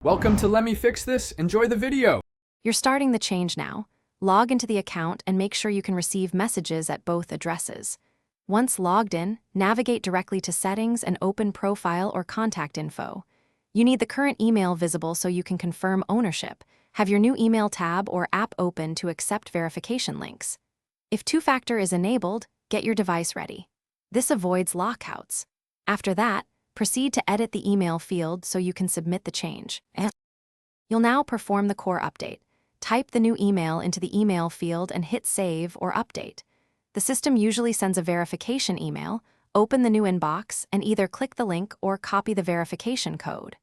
Welcome to Let Me Fix This. Enjoy the video. You're starting the change now. Log into the account and make sure you can receive messages at both addresses. Once logged in, navigate directly to Settings and open Profile or Contact Info. You need the current email visible so you can confirm ownership. Have your new email tab or app open to accept verification links. If two-factor is enabled, get your device ready. This avoids lockouts. After that, proceed to edit the email field so you can submit the change. You'll now perform the core update. Type the new email into the email field and hit Save or Update. The system usually sends a verification email. Open the new inbox and either click the link or copy the verification code.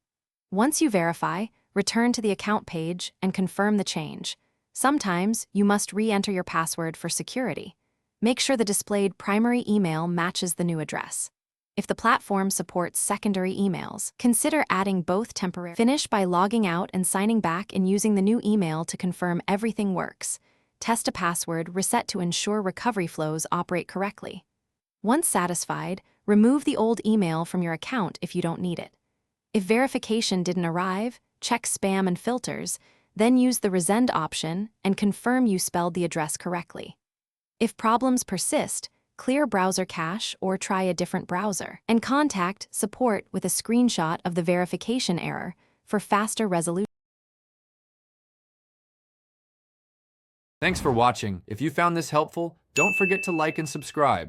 Once you verify, return to the account page and confirm the change. Sometimes you must re-enter your password for security. Make sure the displayed primary email matches the new address. If the platform supports secondary emails, consider adding both temporary. Finish by logging out and signing back and using the new email to confirm everything works. Test a password reset to ensure recovery flows operate correctly. Once satisfied, remove the old email from your account if you don't need it. If verification didn't arrive, check spam and filters, then use the resend option and confirm you spelled the address correctly. If problems persist, clear browser cache or try a different browser, and contact support with a screenshot of the verification error for faster resolution. Thanks for watching. If you found this helpful, don't forget to like and subscribe.